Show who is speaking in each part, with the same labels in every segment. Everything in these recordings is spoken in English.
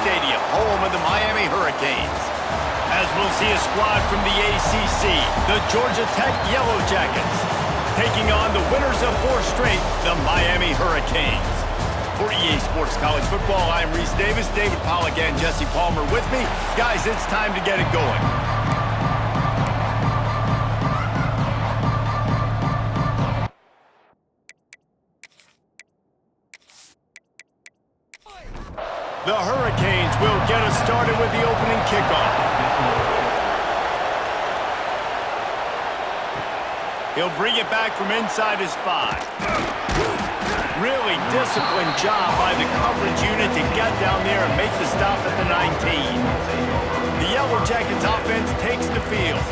Speaker 1: Stadium, home of the Miami Hurricanes. As we'll see a squad from the ACC, the Georgia Tech Yellow Jackets, taking on the winners of 4 straight, the Miami Hurricanes. For EA Sports College Football, I'm Reese Davis, David Pollack, and Jesse Palmer with me. Guys, it's time to get it going. The Hurricanes will get us started with the opening kickoff. He'll bring it back from inside his 5. Really disciplined job by the coverage unit to get down there and make the stop at the 19. The Yellow Jackets offense takes the field.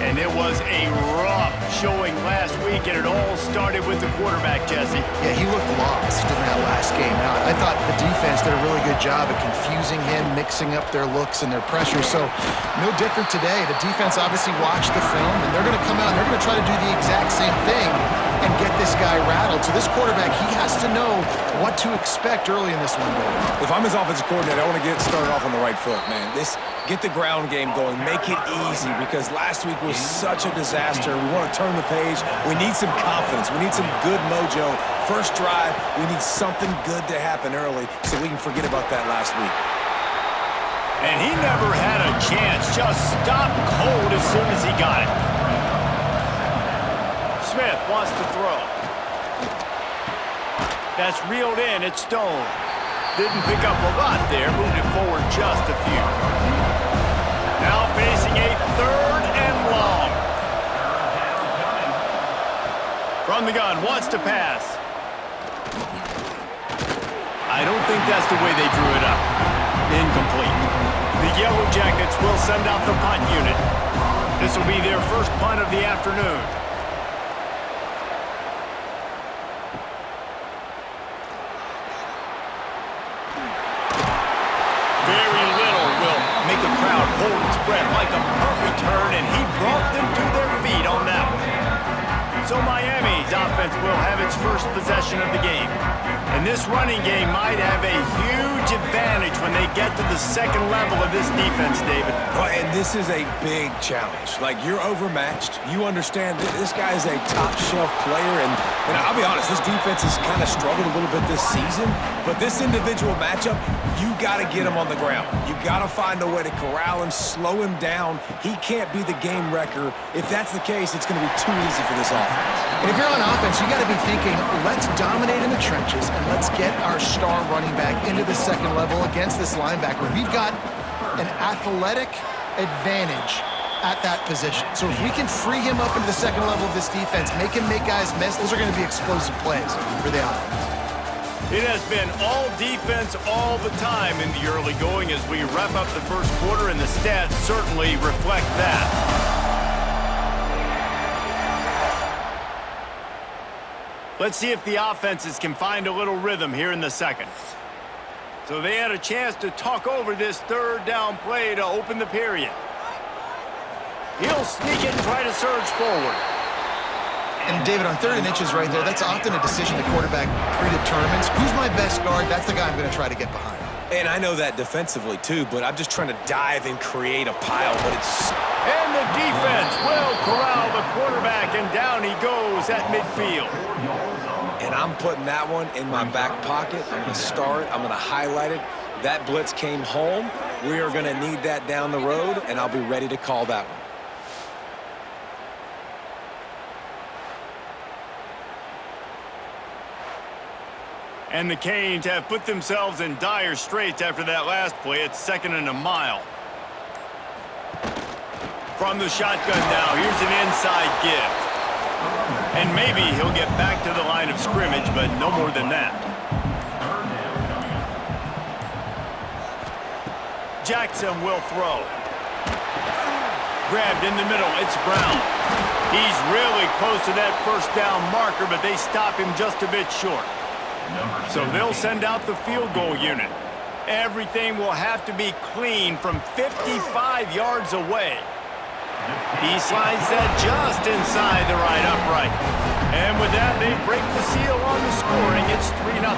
Speaker 1: And it was a rough showing last week, and it all started with the quarterback, Jesse.
Speaker 2: Yeah, he looked lost in that last game out. I thought the defense did a really good job of confusing him, mixing up their looks and their pressure. So, no different today. The defense obviously watched the film, and they're going to come out and they're going to try to do the exact same thing and get this guy rattled. So this quarterback, he has to know what to expect early in this one, David.
Speaker 3: If I'm his offensive coordinator, I want to get started off on the right foot, man. Get the ground game going. Make it easy because last week was such a disaster. We want to turn the page. We need some confidence. We need some good mojo. First drive, we need something good to happen early so we can forget about that last week.
Speaker 1: And he never had a chance. Just stopped cold as soon as he got it. Smith wants to throw. That's reeled in. It's Stone. Didn't pick up a lot there. Moved it forward just a few. Now facing a 3rd and long. From the gun, wants to pass. I don't think that's the way they drew it up. Incomplete. The Yellow Jackets will send out the punt unit. This will be their first punt of the afternoon. Very little will make a crowd hold its breath like a punt return, and he brought them to their feet on that one. So Miami's offense will have its first possession of the game. And this running game might have a huge advantage when they get to the second level of this defense, David.
Speaker 3: Well, and this is a big challenge. Like, you're overmatched. You understand this guy is a top-shelf player, and I'll be honest, this defense has kind of struggled a little bit this season, but this individual matchup, you got to get him on the ground. You got to find a way to corral him, slow him down. He can't be the game wrecker. If that's the case, it's going to be too easy for this offense.
Speaker 2: And if you're on offense, you got to be thinking, let's dominate in the trenches and let's get our star running back into the second level against this linebacker. We've got an athletic advantage at that position. So if we can free him up into the second level of this defense, make him make guys miss, those are going to be explosive plays for the offense.
Speaker 1: It has been all defense all the time in the early going as we wrap up the first quarter, and the stats certainly reflect that. Let's see if the offenses can find a little rhythm here in the second. So they had a chance to talk over this 3rd down play to open the period. He'll sneak it and try to surge forward.
Speaker 2: And David, on 3rd and inches right there, that's often a decision the quarterback predetermines. Who's my best guard? That's the guy I'm going to try to get behind.
Speaker 3: And I know that defensively, too, but I'm just trying to dive and create a pile, but it's...
Speaker 1: And the defense will corral the quarterback, and down he goes at midfield.
Speaker 3: And I'm putting that one in my back pocket. I'm going to start. I'm going to highlight it. That blitz came home. We are going to need that down the road, and I'll be ready to call that one.
Speaker 1: And the Canes have put themselves in dire straits after that last play. It's 2nd and a mile. From the shotgun now, here's an inside give. And maybe he'll get back to the line of scrimmage, but no more than that. Jackson will throw. Grabbed in the middle, it's Brown. He's really close to that 1st down marker, but they stop him just a bit short. So they'll send out the field goal unit. Everything will have to be clean from 55 yards away. He slides that just inside the right upright. And with that, they break the seal on the scoring. It's 3-0.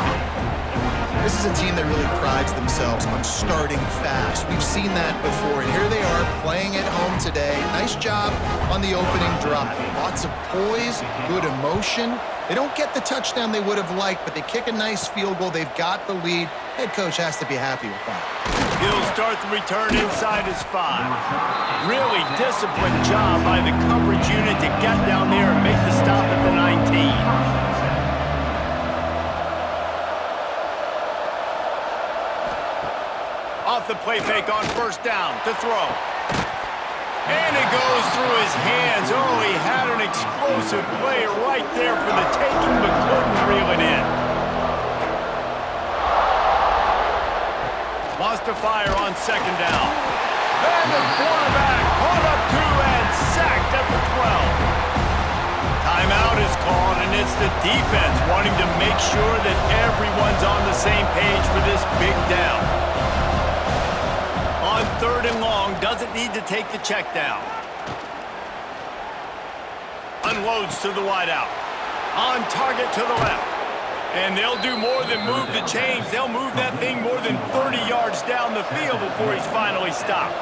Speaker 2: This is a team that really prides themselves on starting fast. We've seen that before, and here they are playing at home today. Nice job on the opening drive. Lots of poise, good emotion. They don't get the touchdown they would have liked, but they kick a nice field goal. They've got the lead. Head coach has to be happy with that.
Speaker 1: He'll start the return inside his 5. Really disciplined job by the coverage unit to get down there and make the stop at the 19. Off the play fake on first down to throw. And it goes through his hands. Oh, he had an explosive play right there for the taking, but couldn't reel it in. Wants to fire on second down. And the quarterback caught up to and sacked at the 12. Timeout is called, and it's the defense wanting to make sure that everyone's on the same page for this big down. On third and long, doesn't need to take the check down. Unloads to the wideout. On target to the left. And they'll do more than move the chains. They'll move that thing more than 30 yards down the field before he's finally stopped.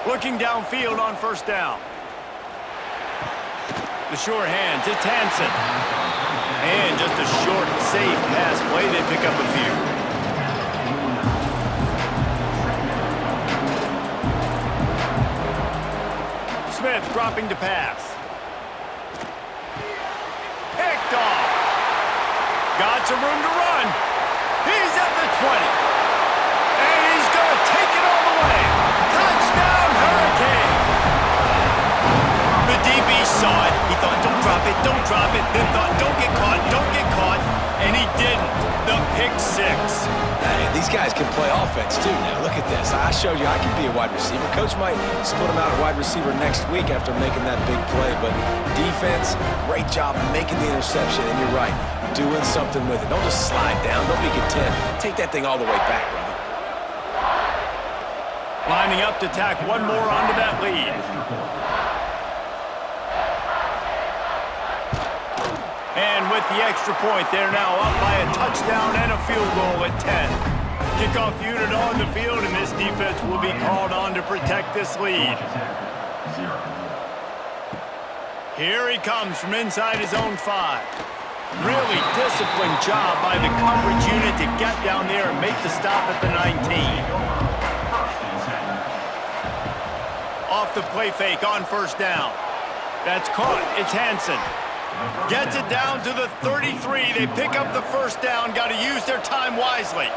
Speaker 1: Looking downfield on first down. The sure hands, it's Hansen. And just a short, safe pass play, they pick up a few. Smith dropping to pass. Picked off. Got some room to run. He's at the 20. And he's going to take it all the way. Touchdown, Hurricane. The DB saw it. He thought, don't drop it. Then thought, don't get caught. And he didn't. The pick 6.
Speaker 3: Hey, these guys can play offense too now. Look at this. I showed you I can be a wide receiver. Coach might split him out at wide receiver next week after making that big play. But defense, great job making the interception. And you're right, doing something with it. Don't just slide down. Don't be content. Take that thing all the way back, brother.
Speaker 1: Lining up to tack one more onto that lead. And with the extra point, they're now up by a touchdown and a field goal at 10. Kickoff unit on the field, and this defense will be called on to protect this lead. Here he comes from inside his own 5. Really disciplined job by the coverage unit to get down there and make the stop at the 19. Off the play fake on first down. That's caught. It's Hansen. Gets it down to the 33. They pick up the first down. Got to use their time wisely.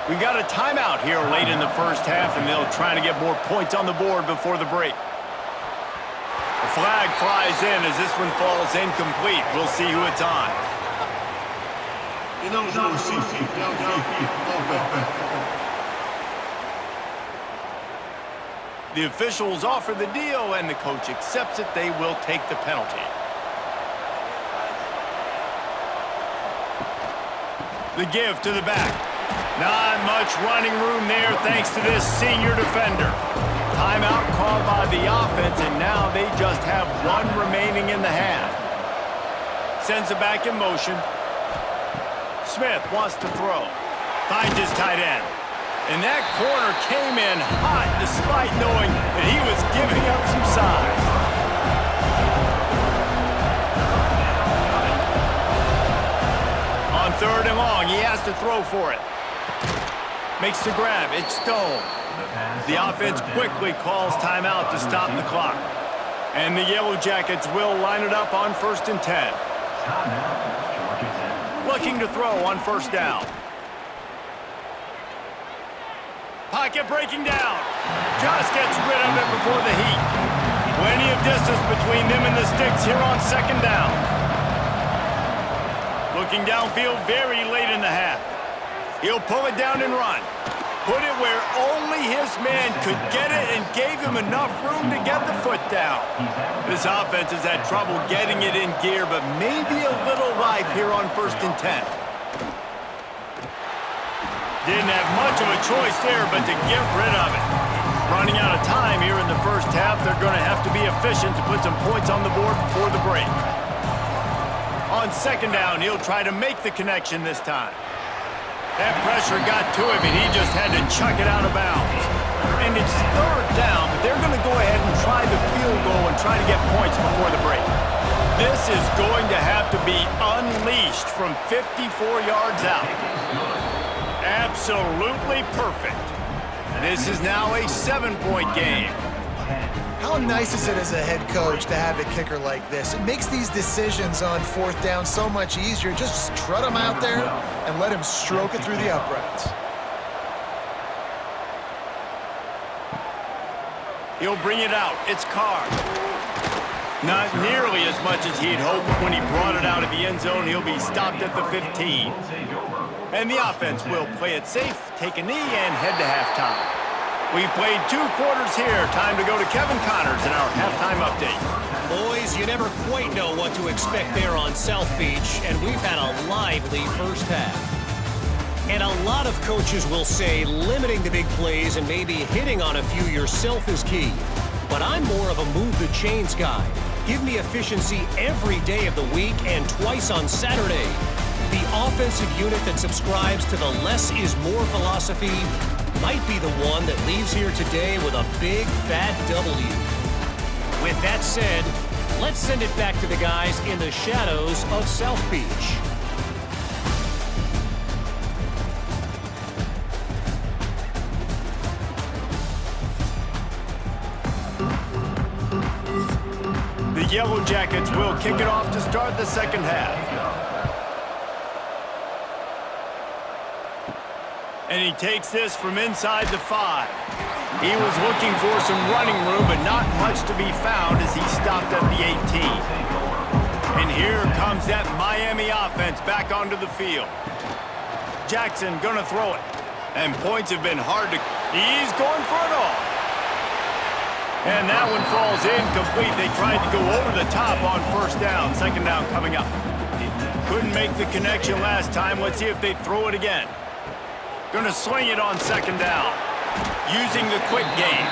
Speaker 1: We got a timeout here late in the first half, and they'll try to get more points on the board before the break. The flag flies in as this one falls incomplete. We'll see who it's on. The officials offer the deal, and the coach accepts it. They will take the penalty. The give to the back. Not much running room there thanks to this senior defender. Timeout called by the offense, and now they just have one remaining in the half. Sends it back in motion. Smith wants to throw. Finds his tight end. And that corner came in hot despite knowing that he was giving up some size. On third and long, he has to throw for it. Makes the grab. It's Stone. The offense quickly calls timeout to stop the clock. And the Yellow Jackets will line it up on 1st and 10. Looking to throw on first down. Pocket breaking down. Just gets rid of it before the heat. Plenty of distance between them and the sticks here on second down. Looking downfield very late in the half. He'll pull it down and run. Put it where only his man could get it and gave him enough room to get the foot down. This offense has had trouble getting it in gear, but maybe a little life here on 1st and 10. Didn't have much of a choice there but to get rid of it. Running out of time here in the first half, they're going to have to be efficient to put some points on the board before the break. On second down, he'll try to make the connection this time. That pressure got to him, and he just had to chuck it out of bounds. And it's third down, but they're going to go ahead and try the field goal and try to get points before the break. This is going to have to be unleashed from 54 yards out. Absolutely perfect. This is now a 7-point game.
Speaker 2: How nice is it as a head coach to have a kicker like this? It makes these decisions on fourth down so much easier. Just strut him out there and let him stroke it through the uprights.
Speaker 1: He'll bring it out. It's Carr. Not nearly as much as he'd hoped when he brought it out of the end zone. He'll be stopped at the 15. And the offense will play it safe, take a knee, and head to halftime. We've played 2 quarters here. Time to go to Kevin Connors in our halftime update.
Speaker 4: Boys, you never quite know what to expect there on South Beach, and we've had a lively first half. And a lot of coaches will say limiting the big plays and maybe hitting on a few yourself is key. But I'm more of a move the chains guy. Give me efficiency every day of the week and twice on Saturday. The offensive unit that subscribes to the less is more philosophy might be the one that leaves here today with a big fat W. With that said, let's send it back to the guys in the shadows of South Beach.
Speaker 1: The Yellow Jackets will kick it off to start the second half. And he takes this from inside the 5. He was looking for some running room, but not much to be found as he stopped at the 18. And here comes that Miami offense back onto the field. Jackson gonna throw it. And points have been hard to... He's going for it all. And that one falls incomplete. They tried to go over the top on first down. Second down coming up. Couldn't make the connection last time. Let's see if they throw it again. Gonna swing it on second down. Using the quick game.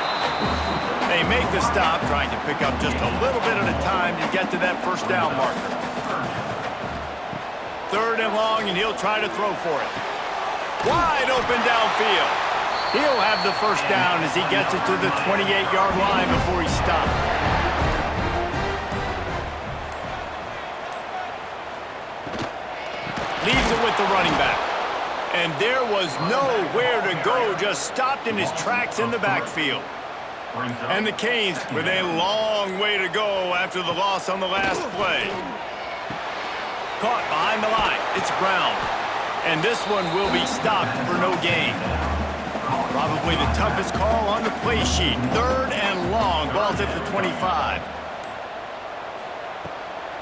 Speaker 1: They make the stop, trying to pick up just a little bit at a time to get to that first down marker. Third and long, and he'll try to throw for it. Wide open downfield. He'll have the first down as he gets it to the 28-yard line before he stopped. Leaves it with the running back. And there was nowhere to go, just stopped in his tracks in the backfield. And the Canes with a long way to go after the loss on the last play. Caught behind the line, it's Brown. And this one will be stopped for no gain. Probably the toughest call on the play sheet. Third and long, ball's at the 25.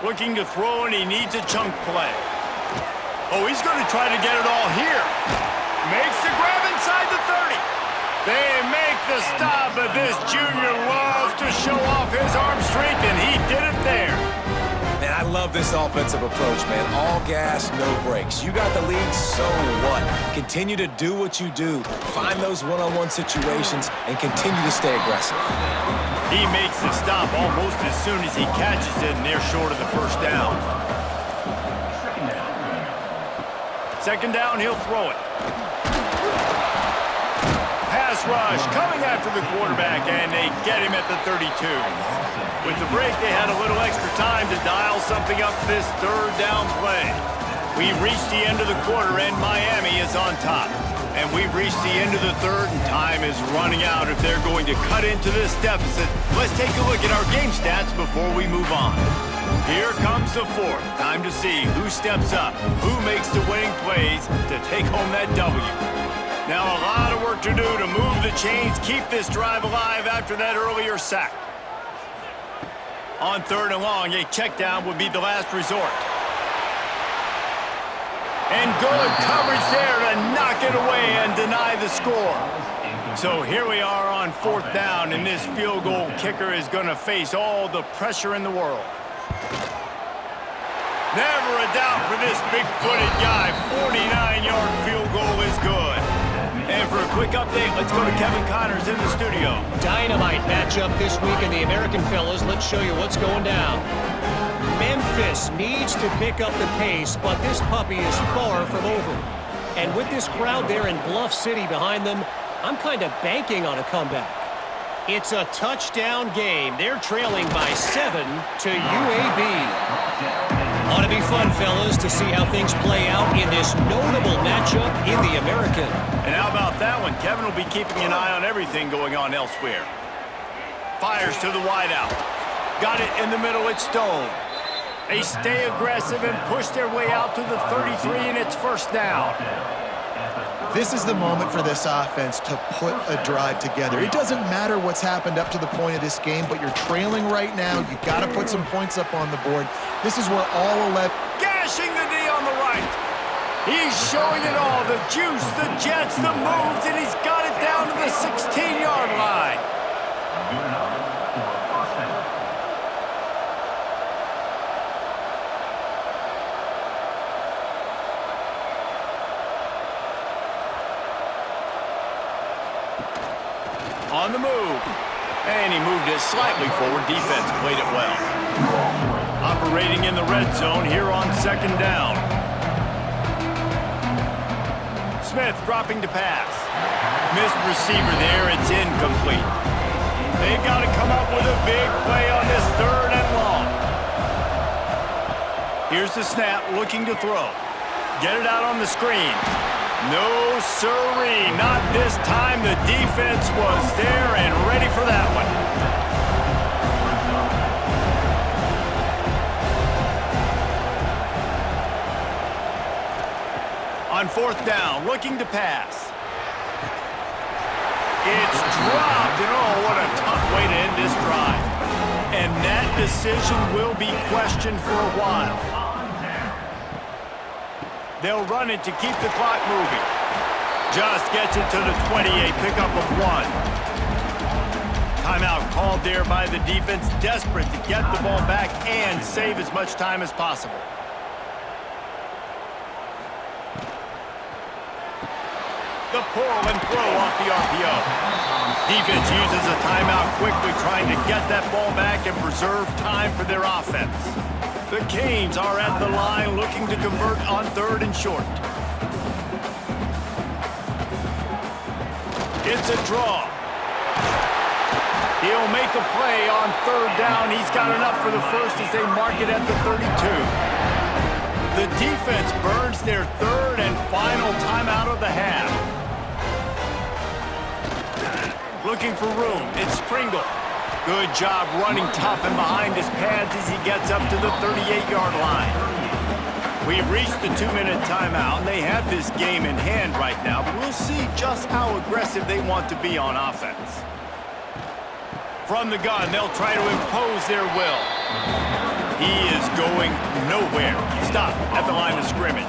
Speaker 1: Looking to throw, and he needs a chunk play. Oh, he's going to try to get it all here. Makes the grab inside the 30. They make the stop, but this junior loves to show off his arm strength, and he did it there.
Speaker 3: Man, I love this offensive approach, man. All gas, no brakes. You got the lead, so what? Continue to do what you do. Find those one-on-one situations and continue to stay aggressive.
Speaker 1: He makes the stop almost as soon as he catches it, and they're short of the first down. Second down, he'll throw it. Pass rush coming after the quarterback, and they get him at the 32. With the break, they had a little extra time to dial something up for this third down play. We've reached the end of the quarter, and Miami is on top. And we've reached the end of the third, and time is running out if they're going to cut into this deficit. Let's take a look at our game stats before we move on. Here comes the fourth. Time to see who steps up, who makes the winning plays to take home that W. Now a lot of work to do to move the chains, keep this drive alive after that earlier sack. On third and long, a check down would be the last resort. And good coverage there to knock it away and deny the score. So here we are on fourth down, and this field goal kicker is going to face all the pressure in the world. Never a doubt for this big-footed guy. 49-yard field goal is good. And for a quick update, let's go to Kevin Connors in the studio.
Speaker 4: Dynamite matchup this week in the American, fellas. Let's show you what's going down. Memphis needs to pick up the pace, but this puppy is far from over. And with this crowd there in Bluff City behind them, I'm kind of banking on a comeback. It's a touchdown game. They're trailing by 7 to UAB. Ought to be fun, fellas, to see how things play out in this notable matchup in the American.
Speaker 1: And how about that one? Kevin will be keeping an eye on everything going on elsewhere. Fires to the wideout. Got it in the middle. It's Stone. They stay aggressive and push their way out to the 33, and it's first down.
Speaker 2: This is the moment for this offense to put a drive together. It doesn't matter what's happened up to the point of this game, but you're trailing right now. You've got to put some points up on the board. This is where all 11...
Speaker 1: Gashing the knee on the right. He's showing it all. The juice, the jets, the moves, and he's got it down to the 16-yard line. On the move. And he moved it slightly forward. Defense played it well. Operating in the red zone here on second down. Smith dropping to pass. Missed receiver there. It's incomplete. They've got to come up with a big play on this third and long. Here's the snap, looking to throw. Get it out on the screen. No, sirree, not this time. The defense was there and ready for that one. On fourth down, looking to pass. It's dropped, and oh, what a tough way to end this drive. And that decision will be questioned for a while. They'll run it to keep the clock moving. Just gets it to the 28, pickup of 1. Timeout called there by the defense, desperate to get the ball back and save as much time as possible. The pull and throw off the RPO. Defense uses a timeout quickly, trying to get that ball back and preserve time for their offense. The Canes are at the line looking to convert on third and short. It's a draw. He'll make a play on third down. He's got enough for the first as they mark it at the 32. The defense burns their third and final timeout of the half. Looking for room. It's Pringle. Good job running tough and behind his pads as he gets up to the 38-yard line. We've reached the 2-minute timeout, and they have this game in hand right now, but we'll see just how aggressive they want to be on offense. From the gun, they'll try to impose their will. He is going nowhere. Stop at the line of scrimmage.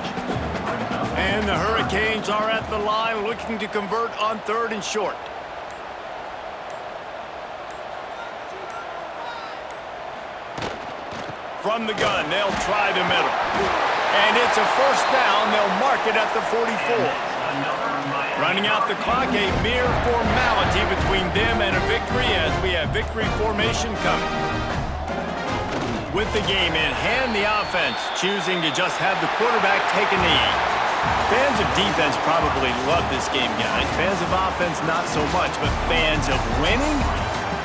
Speaker 1: And the Hurricanes are at the line looking to convert on third and short. From the gun, they'll try the middle. And it's a first down. They'll mark it at the 44. Running out the clock, a mere formality between them and a victory as we have victory formation coming. With the game in hand, the offense choosing to just have the quarterback take a knee. Fans of defense probably love this game, guys. Fans of offense, not so much, but fans of winning?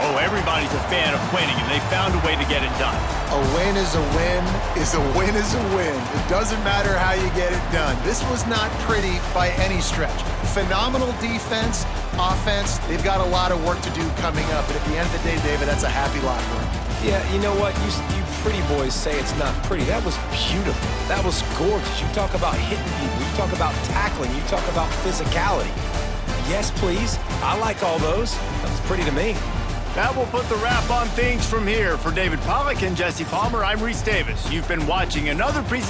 Speaker 1: Oh, everybody's a fan of winning, and they found a way to get it done.
Speaker 2: A win is a win is a win is a win. It doesn't matter how you get it done. This was not pretty by any stretch. Phenomenal defense, offense. They've got a lot of work to do coming up. But at the end of the day, David, that's a happy locker room.
Speaker 3: Yeah, you know what? You pretty boys say it's not pretty. That was beautiful. That was gorgeous. You talk about hitting people. You talk about tackling. You talk about physicality. Yes, please. I like all those. That was pretty to me.
Speaker 1: That will put the wrap on things from here. For David Pollack and Jesse Palmer, I'm Reese Davis. You've been watching another presentation.